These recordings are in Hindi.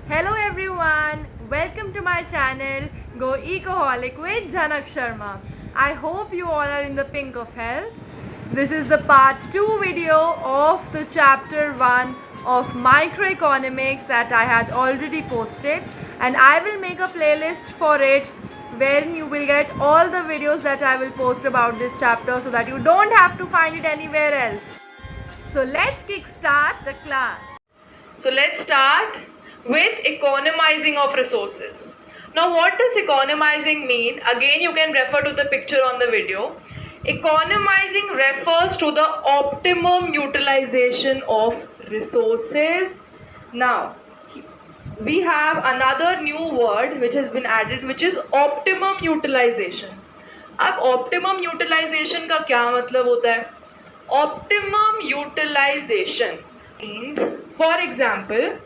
Hello everyone, welcome to my channel Go Ecoholic with Janak Sharma. I hope you all are in the pink of health. This is the part 2 video of the chapter 1 of microeconomics that I had already posted, and I will make a playlist for it wherein you will get all the videos that I will post about this chapter so that you don't have to find it anywhere else. So let's kickstart the class. So let's start with economizing of resources. Now what does economizing mean? Again, you can refer to the picture on the video. Economizing refers to the optimum utilization of resources. Now we have another new word which has been added, which is optimum utilization. अब optimum utilization का क्या मतलब होता है? Optimum utilization means, for example,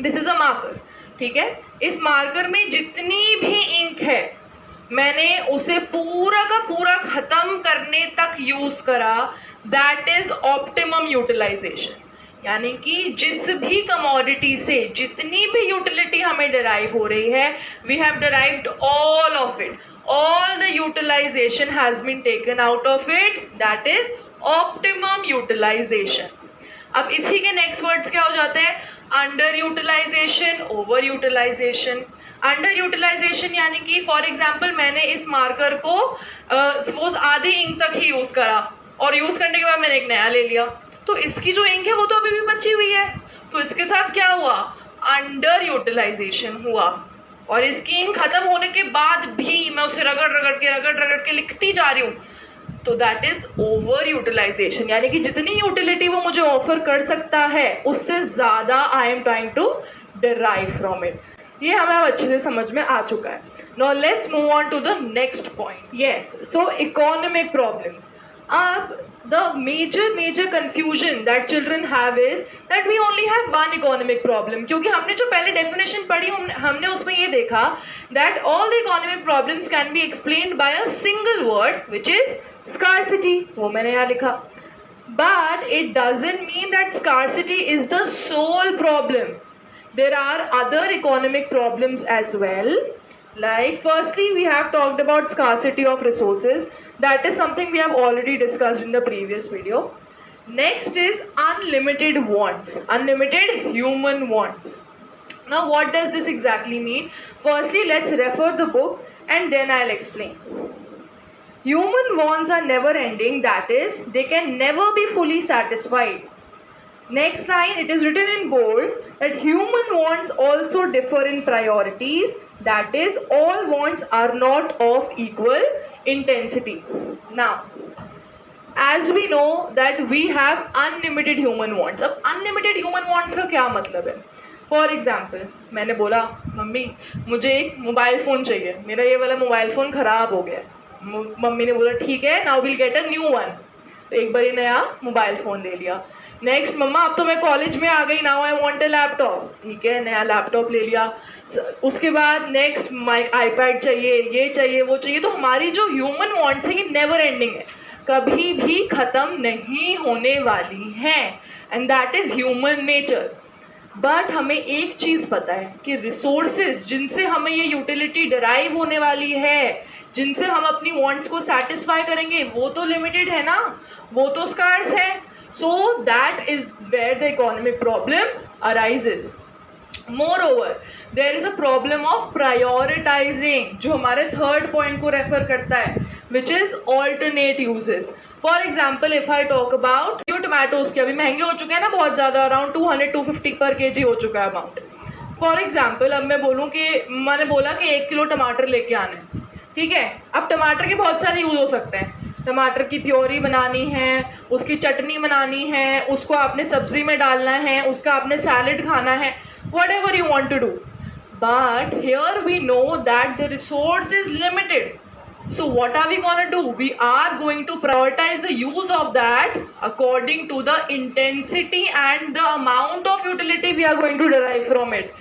this is a marker. ठीक है, इस मार्कर में जितनी भी इंक है मैंने उसे पूरा का पूरा खत्म करने तक यूज करा. That is optimum utilisation. यानी कि जिस भी कमोडिटी से जितनी भी यूटिलिटी हमें डिराइव हो रही है, we have derived all of it. All the utilisation has been taken out of it. That is optimum utilisation. अब इसी के नेक्स्ट वर्ड्स क्या हो जाते हैं? Under utilisation, over utilisation. Under utilisation यानी कि फॉर एग्जाम्पल मैंने इस मार्कर को सपोज आधी इंक तक ही यूज करा और यूज करने के बाद मैंने एक नया ले लिया, तो इसकी जो इंक है वो तो अभी भी बची हुई है, तो इसके साथ क्या हुआ? अंडर यूटिलाइजेशन हुआ. और इसकी इंक खत्म होने के बाद भी मैं उसे रगड़ के लिखती जा रही हूँ, तो दैट इज ओवर यूटिलाइजेशन. यानी कि जितनी यूटिलिटी वो मुझे ऑफर कर सकता है उससे ज्यादा I am trying to derive from it. ये हमें अब अच्छे से समझ में आ चुका है. Now let's move on to the next point. Yes, so economic problems. अब the major confusion that children have is that we only have one economic problem. क्योंकि हमने जो पहले definition पढ़ी हमने उसमें ये देखा that all the economic problems can be explained by a single word which is scarcity. वो मैंने यहाँ लिखा. But it doesn't mean that scarcity is the sole problem. There are other economic problems as well. Like firstly, we have talked about scarcity of resources. That is something we have already discussed in the previous video. Next is unlimited wants, unlimited human wants. Now what does this exactly mean? Firstly, let's refer the book and then I'll explain. Human wants are never ending, that is, they can never be fully satisfied. Next line, it is written in bold that human wants also differ in priorities. That is, all wants are not of equal intensity. Now, as we know that we have unlimited human wants. अब unlimited human wants का क्या मतलब है? फॉर एग्जाम्पल मैंने बोला मम्मी मुझे एक मोबाइल फ़ोन चाहिए, मेरा ये वाला मोबाइल फ़ोन ख़राब हो गया. मम्मी ने बोला ठीक है, now will get a new one. तो एक बार ही नया मोबाइल फ़ोन ले लिया. नेक्स्ट, मम्मा अब तो मैं कॉलेज में आ गई, now I want a laptop. ठीक है, नया लैपटॉप ले लिया. उसके बाद नेक्स्ट आईपैड चाहिए, ये चाहिए, वो चाहिए. तो हमारी जो ह्यूमन वांट्स है ये नेवर एंडिंग है, कभी भी ख़त्म नहीं होने वाली हैं. And that is human nature. But हमें एक चीज़ पता है कि रिसोर्सेज जिनसे हमें ये यूटिलिटी डिराइव होने वाली है, जिनसे हम अपनी वांट्स को सेटिस्फाई करेंगे, वो तो लिमिटेड है ना, वो तो स्कार्स है. So that is where the economic problem arises. Moreover, there is a problem of prioritizing, जो हमारे third point को refer करता है, which is alternate uses. For example, if I talk about जो tomatoes के अभी महंगे हो चुके हैं ना बहुत ज़्यादा, around 200-250 पर kg हो चुका है अमाउंट. For example, अब मैं बोलूँ कि मैंने बोला कि 1 किलो टमाटर लेके आने. ठीक है, अब टमाटर के बहुत सारे यूज़ हो सकते हैं. टमाटर की प्योरी बनानी है, उसकी चटनी बनानी है, उसको आपने सब्जी में डालना है, उसका आपने सैलेड खाना है, whatever you want to do. But here we know that the resource is limited. So what are we going to do? We are going to prioritize the use of that according to the intensity and the amount of utility we are going to derive from it.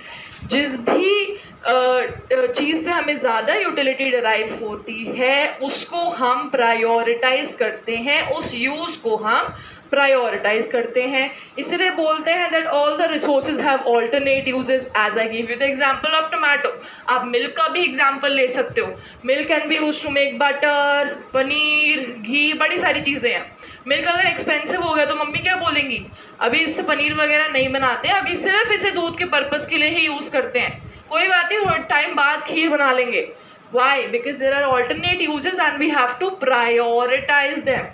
जिस भी चीज़ से हमें ज़्यादा यूटिलिटी डिराइव होती है उसको हम प्रायोरिटाइज करते हैं, उस यूज़ को हम प्रायोरिटाइज करते हैं, इसलिए बोलते हैं that all the resources have alternate uses. As I give you the example of tomato, आप मिल्क का भी एग्जांपल ले सकते हो। Milk can be used to make butter, paneer, ghee, बड़ी सारी चीज़ें हैं। मिल्क अगर एक्सपेंसिव हो गया तो मम्मी क्या बोलेंगी, अभी इससे पनीर वगैरह नहीं बनाते, अभी सिर्फ इसे दूध के पर्पज़ के लिए ही यूज़ करते हैं, कोई बात नहीं थोड़ा टाइम बाद खीर बना लेंगे। Why? Because there are alternate uses and we have to prioritize them.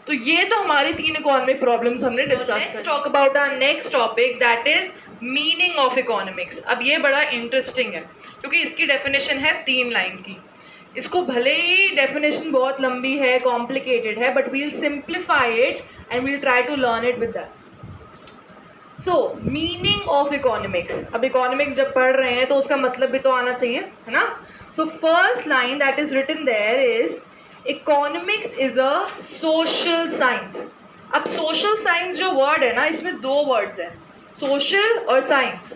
तो ये तो हमारी 3 इकोनॉमिक प्रॉब्लम्स हमने discuss. Let's talk about our next topic that is meaning of economics. अब ये बड़ा इंटरेस्टिंग है क्योंकि इसकी डेफिनेशन है 3 लाइन की। इसको भले ही डेफिनेशन बहुत लंबी है, कॉम्प्लिकेटेड है, but we'll simplify it and we'll try to learn it with that. So meaning of economics, अब इकोनॉमिक्स जब पढ़ रहे हैं तो उसका मतलब भी तो आना चाहिए, है ना। So first line that is written there is economics is a social science. अब social science जो word है ना, इसमें 2 words हैं, social और science।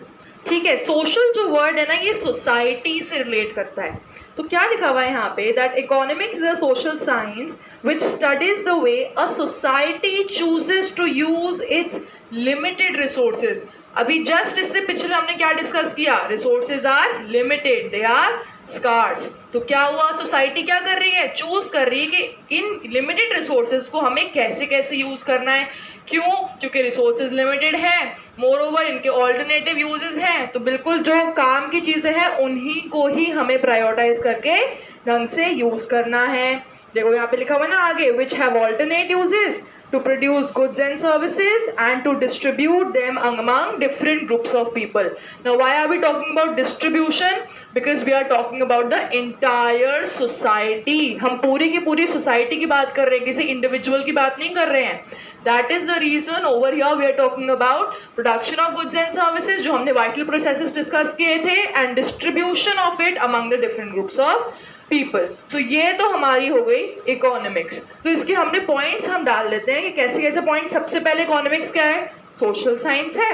ठीक है, social जो word है ना ये society से relate करता है। तो क्या लिखा हुआ है यहाँ पे, that economics is a social science which studies the way a society chooses to use its limited resources। अभी जस्ट इससे पिछले हमने क्या डिस्कस किया, resources are limited, they are scarce. तो क्या हुआ, सोसाइटी क्या कर रही है, चूज कर रही है कि इन लिमिटेड रिसोर्सेज को हमें कैसे कैसे यूज करना है। क्यों, क्योंकि रिसोर्सेज लिमिटेड है, मोर ओवर इनके ऑल्टरनेटिव यूजेस हैं, तो बिल्कुल जो काम की चीज़ें हैं उन्हीं को ही हमें प्रायोरिटाइज करके ढंग से यूज करना है। देखो यहाँ पे लिखा हुआ है ना आगे, which have alternate uses to produce goods and services and to distribute them among different groups of people. Now why are we talking about distribution? Because we are talking about the entire society. हम पूरी की पूरी society की बात कर रहे हैं, किसी individual की बात नहीं कर रहे हैं। That is the reason over here we are talking about production of goods and services जो हमने vital processes discuss किए थे and distribution of it among the different groups of people। तो ये तो हमारी हो गई इकोनॉमिक्स। तो इसके हमने पॉइंट्स हम डाल लेते हैं कि कैसे कैसे पॉइंट। सबसे पहले इकोनॉमिक्स क्या है, सोशल साइंस है।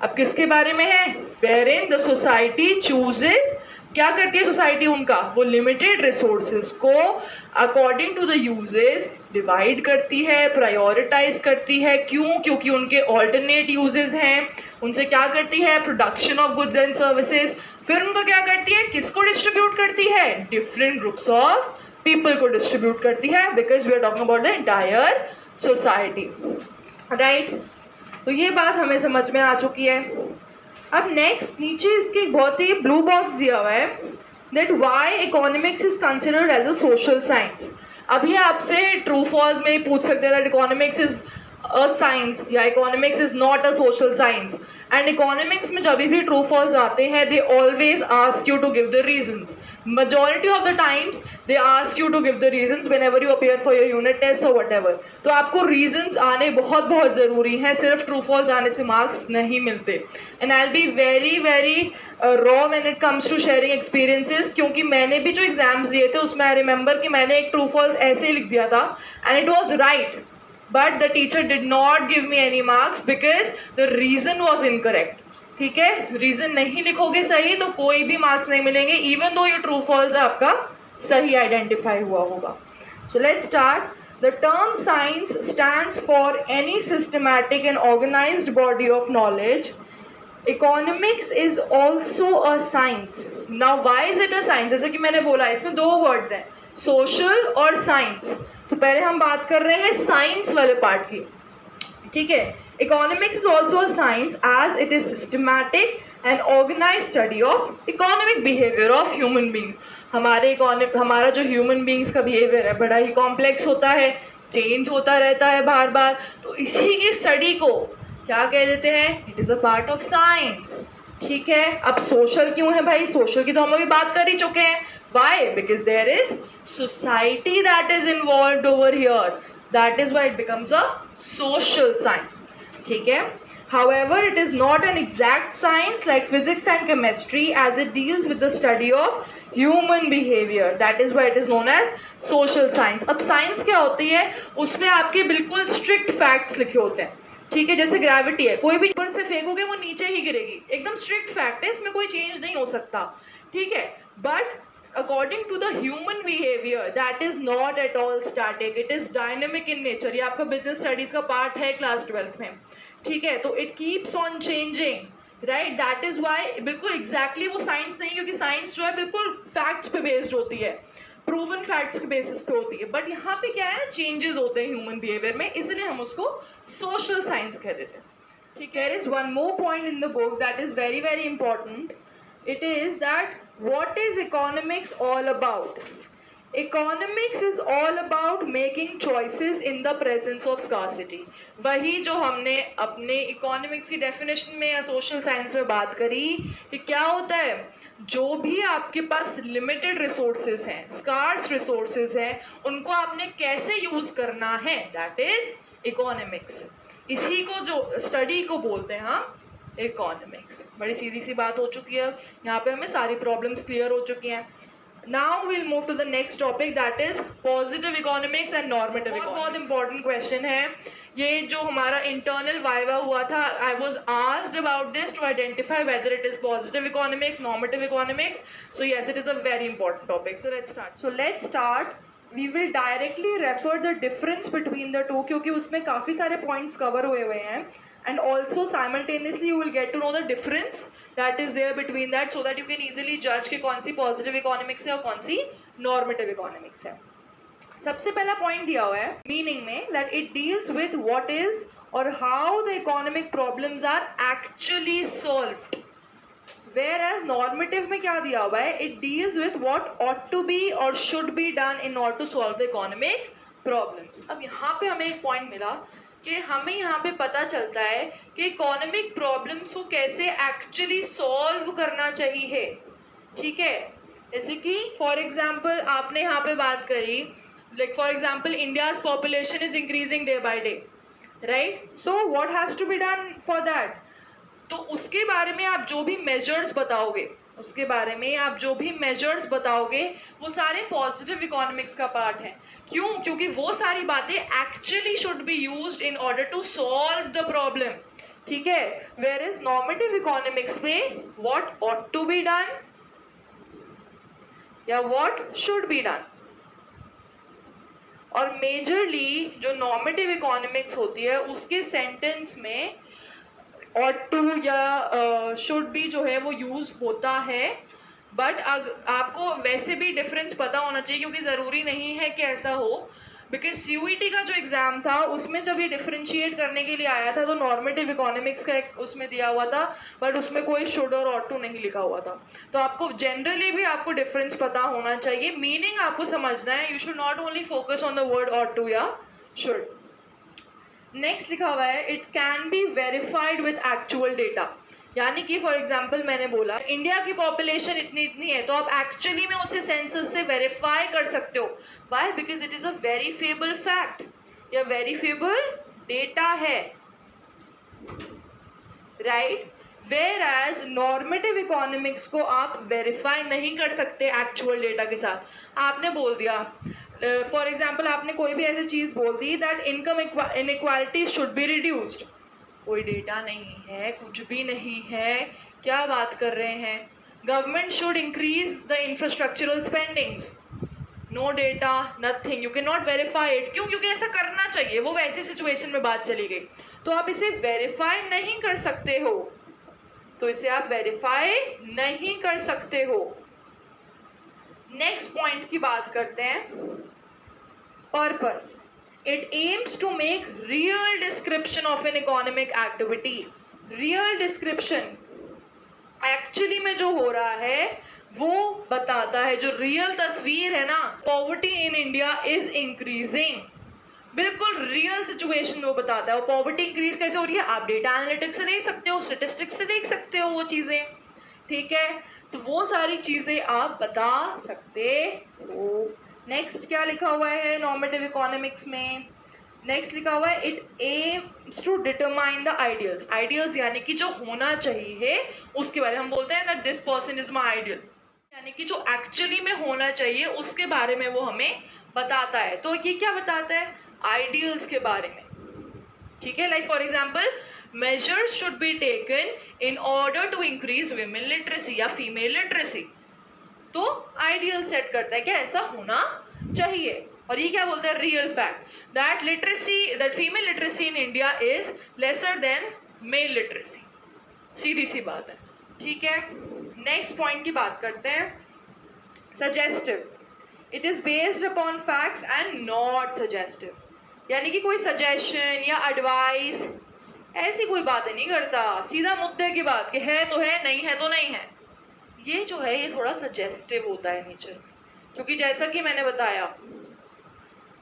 अब किसके बारे में है, where in the society chooses, क्या करती है सोसाइटी, उनका वो लिमिटेड रिसोर्सेज को according to the uses divide करती है, प्रायोरिटाइज करती है। क्यों, क्योंकि उनके ऑल्टरनेट यूजेस हैं। उनसे क्या करती है, production of goods and services. फिर उनका क्या करती है, किसको डिस्ट्रीब्यूट करती है, डिफरेंट ग्रुप्स ऑफ पीपल को डिस्ट्रीब्यूट करती है, because we are talking about the entire society, right. तो ये बात हमें समझ में आ चुकी है। अब नेक्स्ट नीचे इसके बहुत ही ब्लू बॉक्स दिया हुआ है, that why economics is considered as a social science. अब ये आपसे ट्रू फॉल्स में ही पूछ सकते हैं that economics is a science या economics is not a social science. And economics में जब भी ट्रू फॉल्स आते हैं they always ask you to give the reasons. majority of the times they ask you to give the reasons whenever you appear for your unit test or whatever। तो आपको reasons आने बहुत बहुत ज़रूरी हैं, सिर्फ true false आने से marks नहीं मिलते। and I'll be very very raw when it comes to sharing experiences, क्योंकि मैंने भी जो exams दिए थे उसमें I remember कि मैंने एक true false ऐसे ही लिख दिया था and it was right, but the teacher did not give me any marks because the reason was incorrect। ठीक है, रीजन नहीं लिखोगे सही तो कोई भी मार्क्स नहीं मिलेंगे, इवन दो ये ट्रू फॉल्स आपका सही आइडेंटिफाई हुआ होगा। So let's start. The term science stands for any systematic and organised body of knowledge. Economics is also a science. Now why is it a science, जैसे कि मैंने बोला इसमें 2 वर्ड्स हैं, सोशल और साइंस। तो पहले हम बात कर रहे हैं साइंस वाले पार्ट की, ठीक है। Economics is also a science as it is systematic and organise study of economic behaviour of human beings. हमारा जो ह्यूमन बींग्स का बिहेवियर है बड़ा ही कॉम्प्लेक्स होता है, चेंज होता रहता है बार बार, तो इसी की स्टडी को क्या कह देते हैं, it is a part of science. ठीक है, अब सोशल क्यों है भाई, सोशल की तो हम अभी बात कर ही चुके हैं। Why, because there is society that is involved over here, that is why it becomes a social science। ठीक है, however it is not an exact science like physics and chemistry as it deals with the study of human behavior, that is why it is known as social science। अब science क्या होती है, उसमें आपके बिल्कुल strict facts लिखे होते हैं। ठीक है, जैसे ग्रेविटी है, कोई भी ऊपर से फेंकोगे वो नीचे ही गिरेगी, एकदम स्ट्रिक्ट फैक्ट है, इसमें कोई चेंज नहीं हो सकता। ठीक है, but according to the human behavior that is not at all static, it is dynamic in nature. ये आपका business studies का part है क्लास 12th में, ठीक है? तो it keeps on changing, right? That is why बिल्कुल exactly वो science नहीं, क्योंकि science जो है बिल्कुल facts पे based होती है, प्रूवन फैक्ट्स के बेसिस पे होती है. बट यहाँ पे क्या है, चेंजेस होते हैं ह्यूमन बिहेवियर में, इसलिए हम उसको सोशल साइंस कह देते हैं. ठीक है. There is one more point in the book that is very very important. It is that what is economics all about. Economics is all about making choices in the presence of scarcity. वही जो हमने अपने इकोनॉमिक्स की डेफिनेशन में या सोशल साइंस में बात करी कि क्या होता है, जो भी आपके पास लिमिटेड रिसोर्सेज हैं, स्कार्स रिसोर्सेज हैं, उनको आपने कैसे यूज करना है, दैट इज इकोनॉमिक्स. इसी को जो स्टडी को बोलते हैं हम इकोनॉमिक्स. बड़ी सीधी सी बात हो चुकी है, यहाँ पे हमें सारी प्रॉब्लम्स क्लियर हो चुकी हैं. Now we'll move to the next topic, that is positive economics and normative economics. बहुत important question है ये. जो हमारा internal viva हुआ था, I was asked about this to identify whether it is positive economics, normative economics. So yes, it is a very important topic. So let's start. We will directly refer the difference between the two, क्योंकि उसमें काफ़ी सारे points cover हुए हैं. And also simultaneously you will get to know the difference that is there between that, so that you can easily judge कि कौन सी positive economics है और कौन सी normative economics है. सबसे पहला point दिया हुआ है meaning में that it deals with what is or how the economic problems are actually solved. Whereas normative में क्या दिया हुआ है, it deals with what ought to be or should be done in order to solve the economic problems. अब यहाँ पे हमें एक point मिला कि हमें यहाँ पे पता चलता है कि इकोनॉमिक प्रॉब्लम्स को कैसे एक्चुअली सॉल्व करना चाहिए. ठीक है. जैसे कि फॉर एग्जांपल आपने यहाँ पे बात करी, like for example India's population is increasing day by day, right? So what has to be done for that. तो उसके बारे में आप जो भी मेजर्स बताओगे, वो सारे पॉजिटिव इकोनॉमिक्स का पार्ट है. क्यों? क्योंकि वो सारी बातें actually should be used in order to solve the problem. ठीक है. वेयर इज नॉर्मेटिव इकोनॉमिक्स में what ought to be done या व्हाट शुड बी डन. और मेजरली जो नॉर्मेटिव इकोनॉमिक्स होती है उसके सेंटेंस में ought to या should be जो है वो यूज होता है. बट आपको वैसे भी डिफरेंस पता होना चाहिए, क्योंकि ज़रूरी नहीं है कि ऐसा हो. बिकॉज CUET का जो एग्ज़ाम था उसमें जब ये डिफ्रेंशिएट करने के लिए आया था तो नॉर्मेटिव इकोनॉमिक्स का एक उसमें दिया हुआ था, बट उसमें कोई शुड और ought to नहीं लिखा हुआ था. तो आपको जनरली भी आपको डिफरेंस पता होना चाहिए, मीनिंग आपको समझना है. You should not only focus on the word ought to या शुड. नेक्स्ट लिखा हुआ है it can be verified with actual data. यानी कि फॉर एग्जाम्पल मैंने बोला इंडिया की पॉपुलेशन इतनी है, तो आप एक्चुअली में उसे सेंसस से वेरीफाई कर सकते हो. Why? Because it is a verifiable fact या वेरीफेबल डेटा है, right? Whereas normative economics को आप वेरीफाई नहीं कर सकते एक्चुअल डेटा के साथ. आपने बोल दिया फॉर एग्जाम्पल आपने कोई भी ऐसी चीज़ बोल दी that income inequality should be reduced. कोई डेटा नहीं है, कुछ भी नहीं है, क्या बात कर रहे हैं. Government should increase the infrastructural spendings. No data, nothing, you can not verify it. क्यों? क्योंकि ऐसा करना चाहिए, वो वैसी सिचुएशन में बात चली गई, तो आप इसे वेरीफाई नहीं कर सकते हो. नेक्स्ट पॉइंट की बात करते हैं. Purpose. It aims to make real description of an economic activity. Real description actually में जो हो रहा है वो बताता है. जो रियल तस्वीर है ना, poverty in India is increasing, बिल्कुल रियल सिचुएशन वो बताता है. और पॉवर्टी इंक्रीज कैसे हो रही है आप डेटा एनालिटिक्स से देख सकते हो, स्टेटिस्टिक्स से देख सकते हो वो चीज़ें. ठीक है. तो वो सारी चीज़ें आप बता सकते हो. नेक्स्ट क्या लिखा हुआ है नॉर्मेटिव इकोनॉमिक्स में? नेक्स्ट लिखा हुआ है it aims to determine the ideals. Ideals यानी कि जो होना चाहिए उसके बारे में हम बोलते हैं that this person is my ideal, यानी कि जो एक्चुअली में होना चाहिए उसके बारे में वो हमें बताता है. तो ये क्या बताता है? आइडियल्स के बारे में. ठीक है. Like for example measures should be taken in order to increase women literacy या फीमेल लिटरेसी. तो आइडियल सेट करता है कि ऐसा होना चाहिए। और ये क्या बोलता है, real fact, that literacy, that female literacy in India is lesser than male literacy. सीधी सी बात है, ठीक है। नेक्स्ट पॉइंट की बात करते हैं, suggestive. It is based upon facts and not suggestive, यानी कि कोई सजेशन या एडवाइस ऐसी कोई बातें नहीं करता, सीधा मुद्दे की बात कि है तो है, नहीं है तो नहीं है। ये जो है ये थोड़ा सजेस्टिव होता है नेचर में, क्योंकि जैसा कि मैंने बताया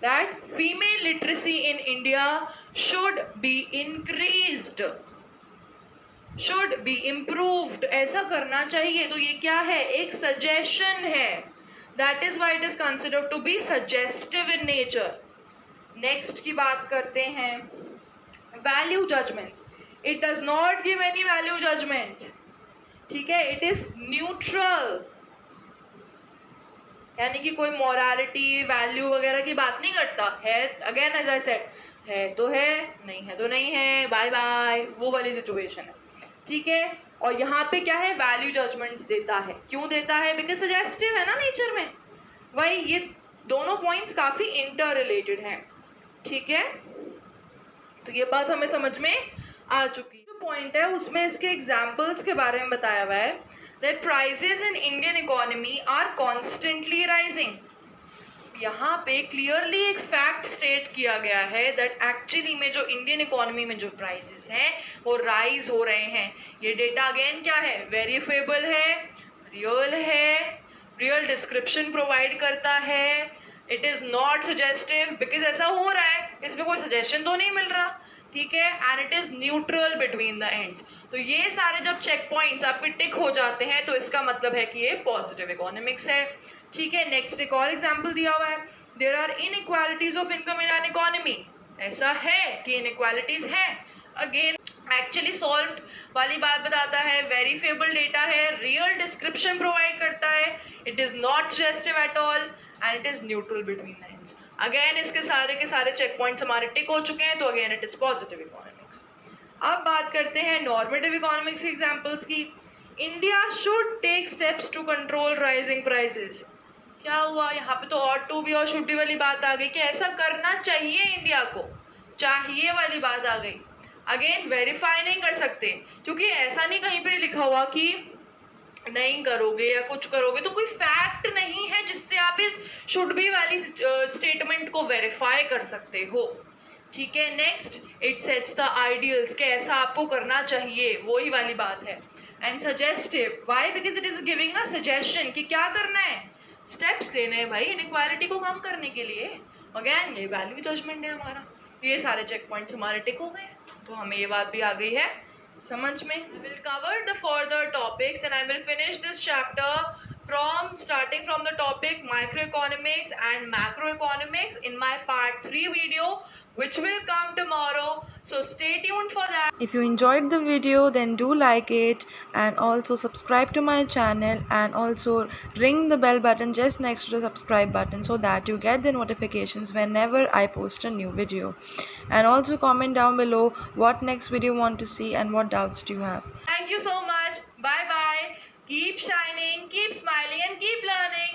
that female literacy in India should be increased, should be improved, ऐसा करना चाहिए। तो ये क्या है, एक सजेशन है, that is why it is considered to be suggestive in nature. Next की बात करते हैं, value judgements. It does not give any value judgements, ठीक है, इट इज न्यूट्रल, यानी कि कोई मोरालिटी वैल्यू वगैरह की बात नहीं करता है। अगेन एज आई सेड, है तो है, नहीं है तो नहीं है, बाय बाय, वो वाली सिचुएशन है, ठीक है। और यहाँ पे क्या है, वैल्यू जजमेंट्स देता है। क्यों देता है, बिकॉज सजेस्टिव है ना नेचर में। वही ये दोनों पॉइंट्स काफी इंटर रिलेटेड हैं, ठीक है। तो ये बात हमें समझ में आ चुकी। जो पॉइंट है उसमें इसके एग्जाम्पल्स के बारे में बताया हुआ है, that prices in Indian economy are constantly rising. यहाँ पे क्लियरली एक फैक्ट स्टेट किया गया है दैट एक्चुअली में जो इंडियन इकोनॉमी में जो प्राइसेस हैं वो राइज हो रहे हैं। ये डेटा अगेन क्या है, वेरीफेबल है, रियल है, रियल डिस्क्रिप्शन प्रोवाइड करता है। It is not suggestive because ऐसा हो रहा है, इसमें कोई सजेशन तो नहीं मिल रहा, ठीक है। And it is neutral between the ends. तो ये सारे जब चेक पॉइंट्स आपके टिक हो जाते हैं तो इसका मतलब है कि ये पॉजिटिव इकोनॉमिक्स है, ठीक है। नेक्स्ट एक और एग्जांपल दिया हुआ है, there are inequalities of income in an economy. ऐसा है कि इनइक्वालिटीज हैं, अगेन एक्चुअली सॉल्व्ड वाली बात बताता है, वेरीफेबल डेटा है, रियल डिस्क्रिप्शन प्रोवाइड करता है, it is not suggestive at all and it is neutral between the ends. Again इसके सारे के सारे चेक पॉइंट्स हमारे टिक हो चुके हैं, तो again it is positive economics. अब बात करते हैं नॉर्मेटिव इकोनॉमिक्स के एग्जांपल्स की। India should take steps to control rising prices. क्या हुआ यहाँ पे, तो ऑट टू बी और शुड बी वाली बात आ गई कि ऐसा करना चाहिए इंडिया को, चाहिए वाली बात आ गई। अगेन वेरीफाई नहीं कर सकते, क्योंकि ऐसा नहीं कहीं पे लिखा हुआ कि नहीं करोगे या कुछ करोगे, तो कोई फैक्ट नहीं है जिससे आप इस शुड बी वाली स्टेटमेंट को वेरीफाई कर सकते हो, ठीक है। Next, it sets the ideals कि ऐसा आपको करना चाहिए, वही वाली बात है। And suggestive, why, because it is giving a suggestion कि क्या करना है, स्टेप्स लेने हैं भाई इनइक्वालिटी को कम करने के लिए। अगेन ये वैल्यू जजमेंट है हमारा। ये सारे चेक पॉइंट्स हमारे टिक हो गए, तो हमें ये बात भी आ गई है समझ में। I will cover the further topics and I will finish this chapter from starting from the topic microeconomics and macroeconomics in my part 3 video, which will come tomorrow, so stay tuned for that. If you enjoyed the video, then do like it and also subscribe to my channel and also ring the bell button just next to the subscribe button so that you get the notifications whenever I post a new video. And also comment down below what next video you want to see and what doubts do you have. Thank you so much. Bye bye. Keep shining, keep smiling and keep learning.